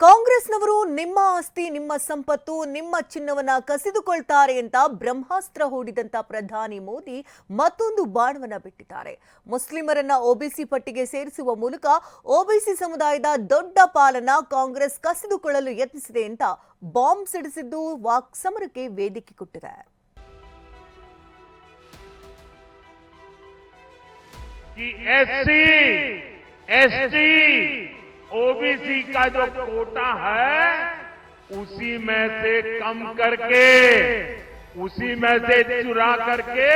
ಕಾಂಗ್ರೆಸ್ನವರು ನಿಮ್ಮ ಆಸ್ತಿ ನಿಮ್ಮ ಸಂಪತ್ತು ನಿಮ್ಮ ಚಿನ್ನವನ್ನ ಕಸಿದುಕೊಳ್ತಾರೆ ಅಂತ ಬ್ರಹ್ಮಾಸ್ತ್ರ ಹೂಡಿದಂತ ಪ್ರಧಾನಿ ಮೋದಿ ಮತ್ತೊಂದು ಬಾಣವನ್ನ ಬಿಟ್ಟಿದ್ದಾರೆ. ಮುಸ್ಲಿಮರನ್ನ ಒಬಿಸಿ ಪಟ್ಟಿಗೆ ಸೇರಿಸುವ ಮೂಲಕ ಒಬಿಸಿ ಸಮುದಾಯದ ದೊಡ್ಡ ಪಾಲನ್ನ ಕಾಂಗ್ರೆಸ್ ಕಸಿದುಕೊಳ್ಳಲು ಯತ್ನಿಸಿದೆ ಅಂತ ಬಾಂಬ್ ಸಿಡಿಸಿದ್ದು ವಾಕ್ಸಮರಕ್ಕೆ ವೇದಿಕೆ ಕೊಟ್ಟಿದೆ. ओबीसी का जो कोटा है उसी में से कम करके उसी में से चुरा करके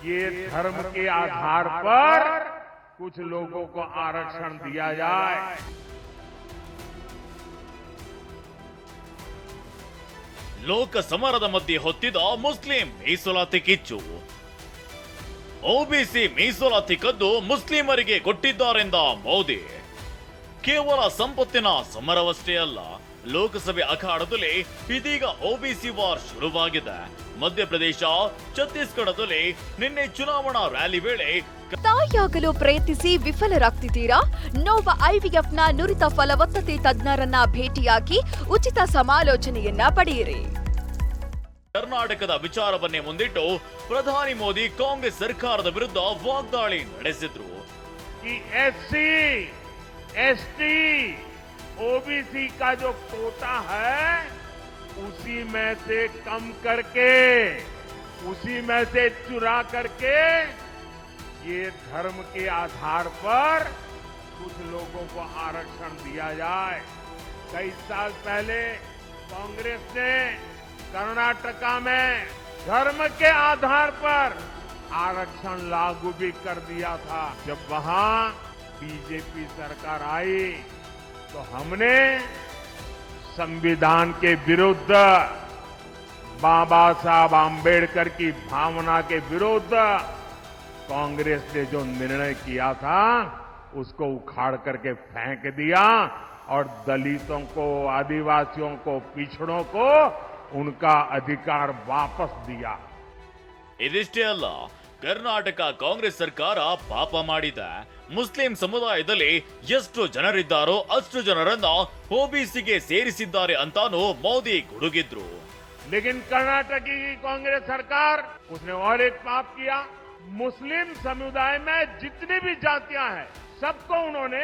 ये धर्म के आधार पर कुछ लोगों को आरक्षण दिया जाए। ಲೋಕ ಸಮರದ ಮಧ್ಯೆ ಹೊತ್ತಿದ ಮುಸ್ಲಿಂ ಮೀಸಲಾತಿ ಕಿಚ್ಚು. ಒಬಿಸಿ ಮೀಸಲಾತಿ ಕದ್ದು ಮುಸ್ಲಿಮರಿಗೆ ಕೊಟ್ಟಿದ್ದಾರೆಂದ ಮೋದಿ. ಕೇವಲ ಸಂಪತ್ತಿನ ಸಮರವಷ್ಟೇ ಅಲ್ಲ, ಲೋಕಸಭೆ ಅಖಾಡದಲ್ಲಿ ಇದೀಗ ಒಬಿಸಿ ವಾರ್ ಶುರುವಾಗಿದೆ. ಮಧ್ಯಪ್ರದೇಶ, ಛತ್ತೀಸ್ಗಢದಲ್ಲಿ ನಿನ್ನೆ ಚುನಾವಣಾ ರ್ಯಾಲಿ ವೇಳೆ ತಾಯಿಯಾಗಲು ಪ್ರಯತ್ನಿಸಿ ವಿಫಲರಾಗ್ತಿದ್ದೀರಾ? ನೋವಾ ಐವಿಎಫ್ನ ನುರಿತ ಫಲವತ್ತತೆ ತಜ್ಞರನ್ನ ಭೇಟಿಯಾಗಿ ಉಚಿತ ಸಮಾಲೋಚನೆಯನ್ನ ಪಡೆಯಿರಿ. ಕರ್ನಾಟಕದ ವಿಚಾರವನ್ನೇ ಮುಂದಿಟ್ಟು ಪ್ರಧಾನಿ ಮೋದಿ ಕಾಂಗ್ರೆಸ್ ಸರ್ಕಾರದ ವಿರುದ್ಧ ವಾಗ್ದಾಳಿ ನಡೆಸಿದ್ರು. एसटी, ओबीसी का जो कोटा है उसी में से कम करके उसी में से चुरा करके ये धर्म के आधार पर कुछ लोगों को आरक्षण दिया जाए। कई साल पहले कांग्रेस ने कर्नाटका में धर्म के आधार पर आरक्षण लागू भी कर दिया था। जब वहां बीजेपी सरकार आई तो हमने संविधान के विरुद्ध, बाबा साहब आम्बेडकर की भावना के विरुद्ध कांग्रेस ने जो निर्णय किया था उसको उखाड़ करके फेंक दिया और दलितों को, आदिवासियों को, पिछड़ों को उनका अधिकार वापस दिया। ಇದಿಷ್ಟೇ ಅಲ್ಲ, ಕರ್ನಾಟಕ ಕಾಂಗ್ರೆಸ್ ಸರ್ಕಾರ ಪಾಪ ಮಾಡಿದೆ. ಮುಸ್ಲಿಂ ಸಮುದಾಯದಲ್ಲಿ ಎಷ್ಟು ಜನರಿದ್ದಾರೋ ಅಷ್ಟು ಜನರನ್ನ ಒಬಿಸಿಗೆ ಸೇರಿಸಿದ್ದಾರೆ ಅಂತಾನು ಮೋದಿ ಗುಡುಗಿದ್ರು. लेकिन कर्नाटक की कांग्रेस सरकार उसने और एक पाप किया। मुस्लिम समुदाय में जितनी भी जातियां हैं सबको उन्होंने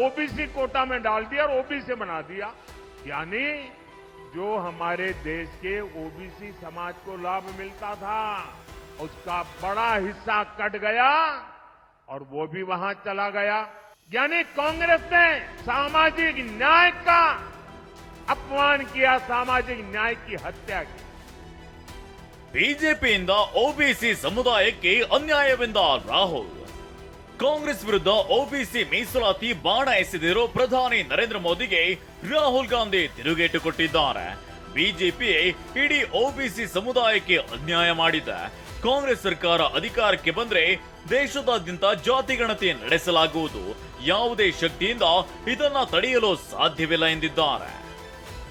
ओबीसी कोटा में डाल दिया और ओबीसी बना दिया। यानी जो हमारे देश के ओबीसी समाज को लाभ मिलता था उसका बड़ा हिस्सा कट गया और वो भी वहां चला गया। यानी कांग्रेस ने सामाजिक न्याय का अपमान किया, सामाजिक न्याय की हत्या की। ಬಿಜೆಪಿಯಿಂದ ಒಬಿಸಿ ಸಮುದಾಯಕ್ಕೆ ಅನ್ಯಾಯವೆಂದ ರಾಹುಲ್. ಕಾಂಗ್ರೆಸ್ ವಿರುದ್ಧ ಒಬಿಸಿ ಮೀಸಲಾತಿ ಬಾಣ ಎಸೆದಿರೋ ಪ್ರಧಾನಿ ನರೇಂದ್ರ ಮೋದಿಗೆ ರಾಹುಲ್ ಗಾಂಧಿ ತಿರುಗೇಟು ಕೊಟ್ಟಿದ್ದಾರೆ. ಬಿಜೆಪಿ ಇಡೀ ಒಬಿಸಿ ಸಮುದಾಯಕ್ಕೆ ಅನ್ಯಾಯ ಮಾಡಿದೆ. ಕಾಂಗ್ರೆಸ್ ಸರ್ಕಾರ ಅಧಿಕಾರಕ್ಕೆ ಬಂದ್ರೆ ದೇಶದಾದ್ಯಂತ ಜಾತಿ ಗಣತಿ ನಡೆಸಲಾಗುವುದು. ಯಾವುದೇ ಶಕ್ತಿಯಿಂದ ಇದನ್ನ ತಡೆಯಲು ಸಾಧ್ಯವಿಲ್ಲ ಎಂದಿದ್ದಾರೆ.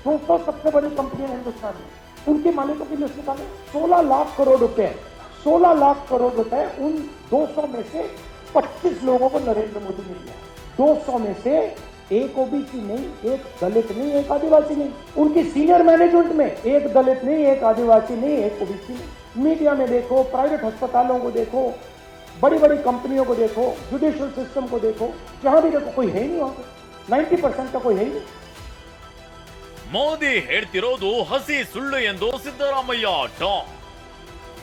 200 सबसे बड़ी कंपनियां हिंदुस्तान में, उनके मालिकों की लिस्ट निकालें। 16 लाख करोड़ रुपए, 16 लाख करोड़ रुपए उन 200 में से 25 लोगों को नरेंद्र मोदी ने दिया। 200 में से एक ओबीसी नहीं, एक दलित नहीं, एक आदिवासी नहीं। उनकी सीनियर मैनेजमेंट में एक दलित नहीं, एक आदिवासी नहीं, एक ओबीसी नहीं। मीडिया में देखो, प्राइवेट अस्पतालों को देखो, बड़ी बड़ी कंपनियों को देखो, जुडिशियल सिस्टम को देखो, जहां भी देखो कोई है ही नहीं वहां पे। 90% का कोई है ही नहीं। ಮೋದಿ ಹೇಳ್ತಿರೋದು ಹಸಿ ಸುಳ್ಳು ಎಂದು ಸಿದ್ದರಾಮಯ್ಯ ಟಾಂಗ್.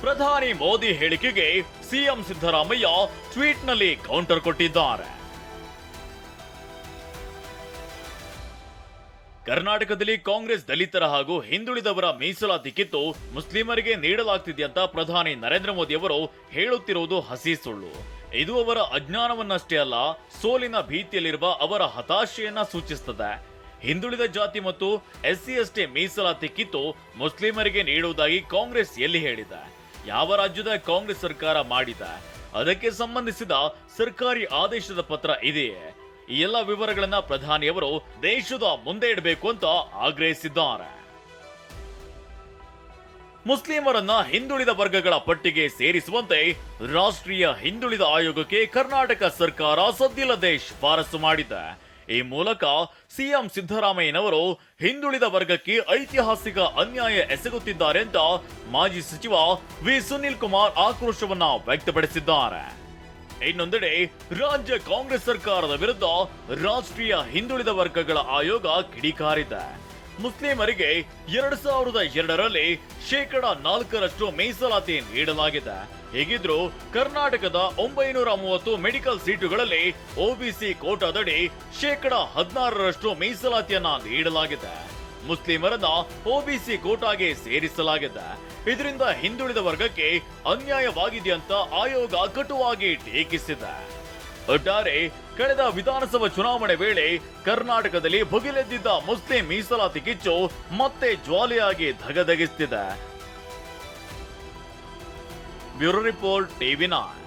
ಪ್ರಧಾನಿ ಮೋದಿ ಹೇಳಿಕೆಗೆ ಸಿಎಂ ಸಿದ್ದರಾಮಯ್ಯ ಟ್ವೀಟ್ನಲ್ಲಿ ಕೌಂಟರ್ ಕೊಟ್ಟಿದ್ದಾರೆ. ಕರ್ನಾಟಕದಲ್ಲಿ ಕಾಂಗ್ರೆಸ್ ದಲಿತರ ಹಾಗೂ ಹಿಂದುಳಿದವರ ಮೀಸಲಾತಿ ಕಿತ್ತು ಮುಸ್ಲಿಮರಿಗೆ ನೀಡಲಾಗ್ತಿದೆಯಂತ ಪ್ರಧಾನಿ ನರೇಂದ್ರ ಮೋದಿ ಅವರು ಹೇಳುತ್ತಿರುವುದು ಹಸಿ ಸುಳ್ಳು. ಇದು ಅವರ ಅಜ್ಞಾನವನ್ನಷ್ಟೇ ಅಲ್ಲ, ಸೋಲಿನ ಭೀತಿಯಲ್ಲಿರುವ ಅವರ ಹತಾಶೆಯನ್ನ ಸೂಚಿಸುತ್ತದೆ. ಹಿಂದುಳಿದ ಜಾತಿ ಮತ್ತು ಎಸ್ಸಿ ಎಸ್ಟಿ ಮೀಸಲಾತಿ ಕಿತ್ತು ಮುಸ್ಲಿಮರಿಗೆ ನೀಡುವುದಾಗಿ ಕಾಂಗ್ರೆಸ್ ಎಲ್ಲಿ ಹೇಳಿದೆ? ಯಾವ ರಾಜ್ಯದ ಕಾಂಗ್ರೆಸ್ ಸರ್ಕಾರ ಮಾಡಿದೆ? ಅದಕ್ಕೆ ಸಂಬಂಧಿಸಿದ ಸರ್ಕಾರಿ ಆದೇಶದ ಪತ್ರ ಇದೆಯೇ? ಈ ಎಲ್ಲ ವಿವರಗಳನ್ನ ಪ್ರಧಾನಿಯವರು ದೇಶದ ಮುಂದೆ ಇಡಬೇಕು ಅಂತ ಆಗ್ರಹಿಸಿದ್ದಾರೆ. ಮುಸ್ಲಿಮರನ್ನ ಹಿಂದುಳಿದ ವರ್ಗಗಳ ಪಟ್ಟಿಗೆ ಸೇರಿಸುವಂತೆ ರಾಷ್ಟ್ರೀಯ ಹಿಂದುಳಿದ ಆಯೋಗಕ್ಕೆ ಕರ್ನಾಟಕ ಸರ್ಕಾರ ಸದ್ದಿಲ್ಲದೆ ಶಿಫಾರಸು ಮಾಡಿದೆ. ಈ ಮೂಲಕ ಸಿಎಂ ಸಿದ್ದರಾಮಯ್ಯನವರು ಹಿಂದುಳಿದ ವರ್ಗಕ್ಕೆ ಐತಿಹಾಸಿಕ ಅನ್ಯಾಯ ಎಸಗುತ್ತಿದ್ದಾರೆ ಅಂತ ಮಾಜಿ ಸಚಿವ ವಿ ಸುನೀಲ್ ಕುಮಾರ್ ಆಕ್ರೋಶವನ್ನ ವ್ಯಕ್ತಪಡಿಸಿದ್ದಾರೆ. ಇನ್ನೊಂದೆಡೆ ರಾಜ್ಯ ಕಾಂಗ್ರೆಸ್ ಸರ್ಕಾರದ ವಿರುದ್ಧ ರಾಷ್ಟ್ರೀಯ ಹಿಂದುಳಿದ ವರ್ಗಗಳ ಆಯೋಗ ಕಿಡಿಕಾರಿದೆ. ಮುಸ್ಲಿಮರಿಗೆ 2002ರಲ್ಲಿ 4% ಮೀಸಲಾತಿ ನೀಡಲಾಗಿದೆ. ಹೀಗಿದ್ರೂ ಕರ್ನಾಟಕದ 930 ಮೆಡಿಕಲ್ ಸೀಟುಗಳಲ್ಲಿ ಒಬಿಸಿ ಕೋಟಾದಡಿ 16% ಮೀಸಲಾತಿಯನ್ನ ನೀಡಲಾಗಿದೆ. ಮುಸ್ಲಿಮರನ್ನ ಒಬಿಸಿ ಕೋಟಾಗೆ ಸೇರಿಸಲಾಗಿದೆ. ಇದರಿಂದ ಹಿಂದುಳಿದ ವರ್ಗಕ್ಕೆ ಅನ್ಯಾಯವಾಗಿದೆ ಅಂತ ಆಯೋಗ ಕಟುವಾಗಿ ಟೀಕಿಸಿದೆ. ಒಟ್ಟಾರೆ ಕಳೆದ ವಿಧಾನಸಭಾ ಚುನಾವಣೆ ವೇಳೆ ಕರ್ನಾಟಕದಲ್ಲಿ ಭುಗಿಲೆದ್ದಿದ್ದ ಮುಸ್ಲಿಂ ಮೀಸಲಾತಿ ಕಿಚ್ಚು ಮತ್ತೆ ಜ್ವಾಲೆಯಾಗಿ ಧಗಧಗಿಸುತ್ತಿದೆ. Bureau report ಟಿವಿ9.